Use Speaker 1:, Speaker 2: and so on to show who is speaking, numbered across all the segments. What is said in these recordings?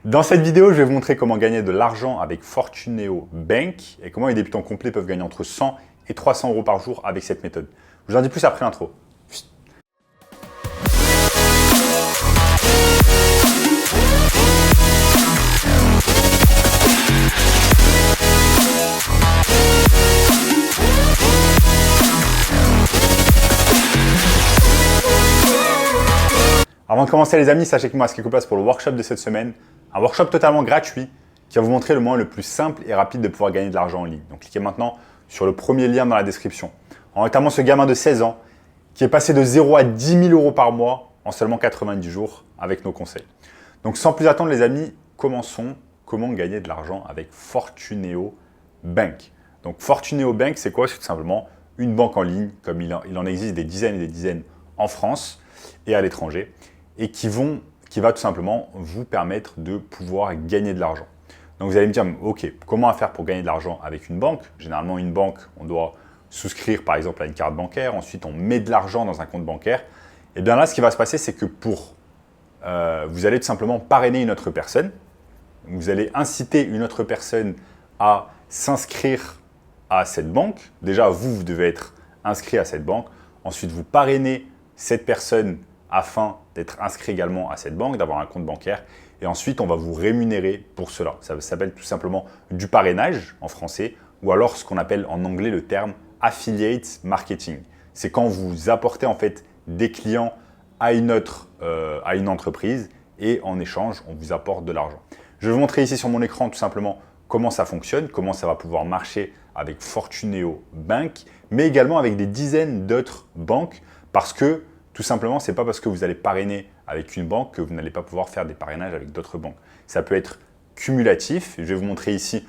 Speaker 1: Dans cette vidéo, je vais vous montrer comment gagner de l'argent avec Fortuneo Bank et comment les débutants complets peuvent gagner entre 100 et 300 euros par jour avec cette méthode. Je vous en dis plus après l'intro. Avant de commencer les amis, sachez que moi, ce qui est place pour le workshop de cette semaine, un workshop totalement gratuit qui va vous montrer le moyen le plus simple et rapide de pouvoir gagner de l'argent en ligne. Donc cliquez maintenant sur le premier lien dans la description. Notamment ce gamin de 16 ans qui est passé de 0 à 10 000 euros par mois en seulement 90 jours avec nos conseils. Donc sans plus attendre les amis, commençons. Comment gagner de l'argent avec Fortuneo Bank. Donc Fortuneo Bank, c'est quoi? C'est tout simplement une banque en ligne, comme il en existe des dizaines et des dizaines en France et à l'étranger, et qui va tout simplement vous permettre de pouvoir gagner de l'argent. Donc vous allez me dire, ok, comment faire pour gagner de l'argent avec une banque? Généralement, une banque, on doit souscrire par exemple à une carte bancaire, ensuite on met de l'argent dans un compte bancaire. Et bien là, ce qui va se passer, c'est que vous allez tout simplement parrainer une autre personne. Vous allez inciter une autre personne à s'inscrire à cette banque. Déjà, vous devez être inscrit à cette banque. Ensuite, vous parrainez cette personne afin d'être inscrit également à cette banque, d'avoir un compte bancaire. Et ensuite, on va vous rémunérer pour cela. Ça s'appelle tout simplement du parrainage en français, ou alors ce qu'on appelle en anglais le terme affiliate marketing. C'est quand vous apportez en fait des clients à une entreprise et en échange, on vous apporte de l'argent. Je vais vous montrer ici sur mon écran tout simplement comment ça fonctionne, comment ça va pouvoir marcher avec Fortuneo Bank, mais également avec des dizaines d'autres banques, parce que tout simplement, ce n'est pas parce que vous allez parrainer avec une banque que vous n'allez pas pouvoir faire des parrainages avec d'autres banques. Ça peut être cumulatif. Je vais vous montrer ici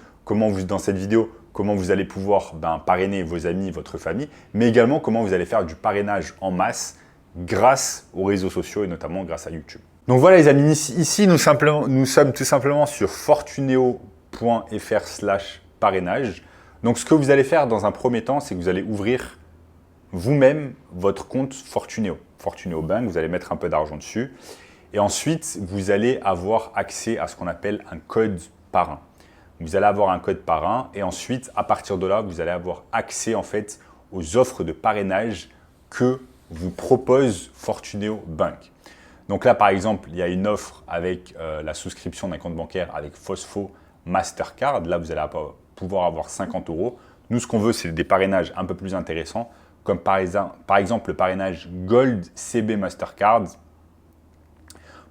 Speaker 1: dans cette vidéo, comment vous allez pouvoir parrainer vos amis, votre famille, mais également comment vous allez faire du parrainage en masse grâce aux réseaux sociaux et notamment grâce à YouTube. Donc voilà les amis, ici nous sommes tout simplement sur fortuneo.fr/parrainage. Donc ce que vous allez faire dans un premier temps, c'est que vous allez ouvrir vous-même votre compte Fortuneo Bank, vous allez mettre un peu d'argent dessus et ensuite vous allez avoir accès à ce qu'on appelle un code parrain. Vous allez avoir un code parrain et ensuite à partir de là vous allez avoir accès en fait aux offres de parrainage que vous propose Fortuneo Bank. Donc là par exemple il y a une offre avec la souscription d'un compte bancaire avec Fosfo Mastercard. Là vous allez pouvoir avoir 50 euros. Nous ce qu'on veut c'est des parrainages un peu plus intéressants, comme par exemple le parrainage Gold CB Mastercard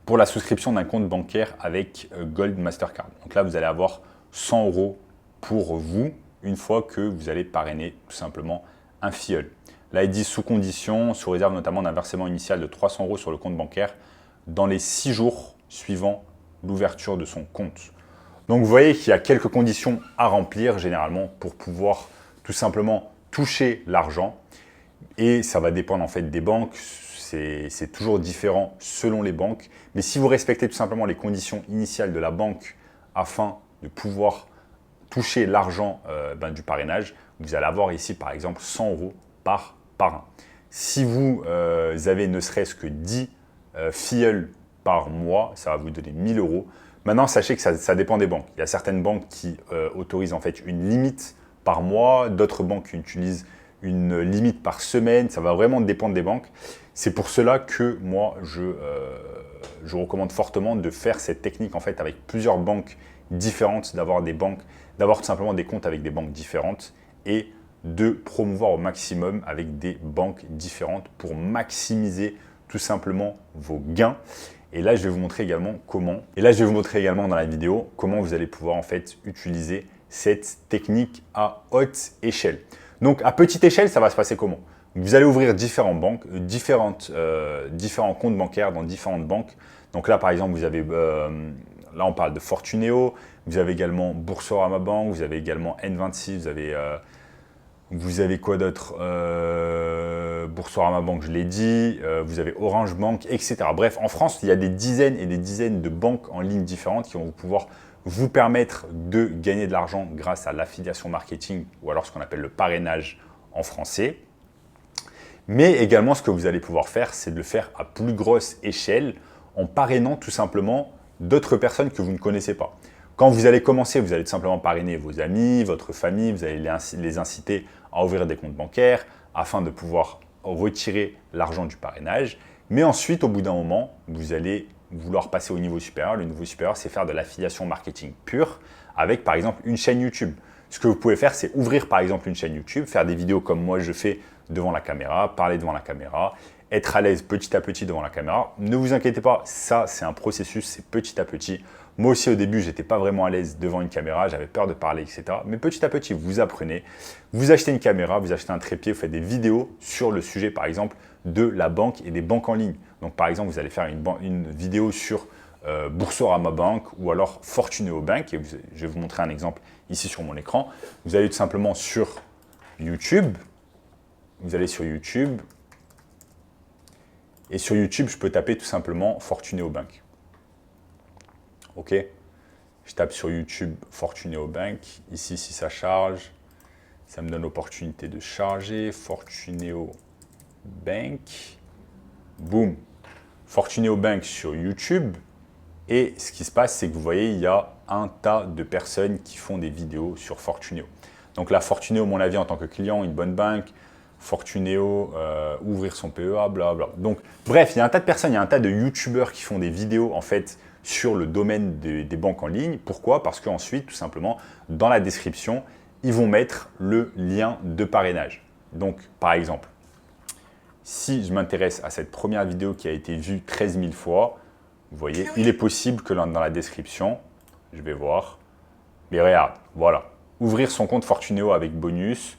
Speaker 1: pour la souscription d'un compte bancaire avec Gold Mastercard. Donc là, vous allez avoir 100 euros pour vous une fois que vous allez parrainer tout simplement un filleul. Là, il dit sous condition, sous réserve notamment d'un versement initial de 300 euros sur le compte bancaire dans les 6 jours suivant l'ouverture de son compte. Donc, vous voyez qu'il y a quelques conditions à remplir généralement pour pouvoir tout simplement toucher l'argent. Et ça va dépendre en fait des banques, c'est toujours différent selon les banques. Mais si vous respectez tout simplement les conditions initiales de la banque afin de pouvoir toucher l'argent du parrainage, vous allez avoir ici par exemple 100 euros par parrain. Si vous avez ne serait-ce que 10 filleuls par mois, ça va vous donner 1000 euros. Maintenant, sachez que ça dépend des banques. Il y a certaines banques qui autorisent en fait une limite par mois, d'autres banques qui utilisent une limite par semaine, ça va vraiment dépendre des banques. C'est pour cela que moi, je recommande fortement de faire cette technique en fait avec plusieurs banques différentes, d'avoir tout simplement des comptes avec des banques différentes et de promouvoir au maximum avec des banques différentes pour maximiser tout simplement vos gains. Et là, je vais vous montrer également dans la vidéo comment vous allez pouvoir en fait utiliser cette technique à haute échelle. Donc, à petite échelle, ça va se passer comment? Vous allez ouvrir différentes banques, différents comptes bancaires dans différentes banques. Donc là, par exemple, vous avez, là, on parle de Fortuneo. Vous avez également Boursorama Bank, vous avez également N26, vous avez quoi d'autre? Boursorama Bank, je l'ai dit. Vous avez Orange Bank, etc. Bref, en France, il y a des dizaines et des dizaines de banques en ligne différentes qui vont pouvoir vous permettre de gagner de l'argent grâce à l'affiliation marketing ou alors ce qu'on appelle le parrainage en français. Mais également, ce que vous allez pouvoir faire, c'est de le faire à plus grosse échelle en parrainant tout simplement d'autres personnes que vous ne connaissez pas. Quand vous allez commencer, vous allez tout simplement parrainer vos amis, votre famille, vous allez les inciter à ouvrir des comptes bancaires afin de pouvoir retirer l'argent du parrainage. Mais ensuite, au bout d'un moment, vous allez vouloir passer au niveau supérieur. Le niveau supérieur, c'est faire de l'affiliation marketing pure avec, par exemple, une chaîne YouTube. Ce que vous pouvez faire, c'est ouvrir, par exemple, une chaîne YouTube, faire des vidéos comme moi je fais devant la caméra, parler devant la caméra, être à l'aise petit à petit devant la caméra. Ne vous inquiétez pas, ça, c'est un processus, c'est petit à petit. Moi aussi, au début, je n'étais pas vraiment à l'aise devant une caméra, j'avais peur de parler, etc. Mais petit à petit, vous apprenez. Vous achetez une caméra, vous achetez un trépied, vous faites des vidéos sur le sujet, par exemple, de la banque et des banques en ligne. Donc, par exemple, vous allez faire une vidéo sur Boursorama Bank ou alors Fortuneo Bank. Et je vais vous montrer un exemple ici sur mon écran. Vous allez tout simplement sur YouTube. Vous allez sur YouTube. Et sur YouTube, je peux taper tout simplement Fortuneo Bank. OK. Je tape sur YouTube Fortuneo Bank. Ici, si ça charge, ça me donne l'opportunité de charger. Fortuneo Bank. Boum. Fortuneo Bank sur YouTube. Et ce qui se passe, c'est que vous voyez, il y a un tas de personnes qui font des vidéos sur Fortuneo. Donc là, Fortuneo, mon avis en tant que client, une bonne banque. Fortuneo, ouvrir son PEA, blablabla. Donc, bref, il y a un tas de personnes, il y a un tas de YouTubeurs qui font des vidéos, en fait, sur le domaine des banques en ligne. Pourquoi? Parce qu'ensuite, tout simplement, dans la description, ils vont mettre le lien de parrainage. Donc, par exemple, si je m'intéresse à cette première vidéo qui a été vue 13 000 fois, vous voyez, il est possible que dans la description, je vais voir, mais regarde, voilà, ouvrir son compte Fortuneo avec bonus,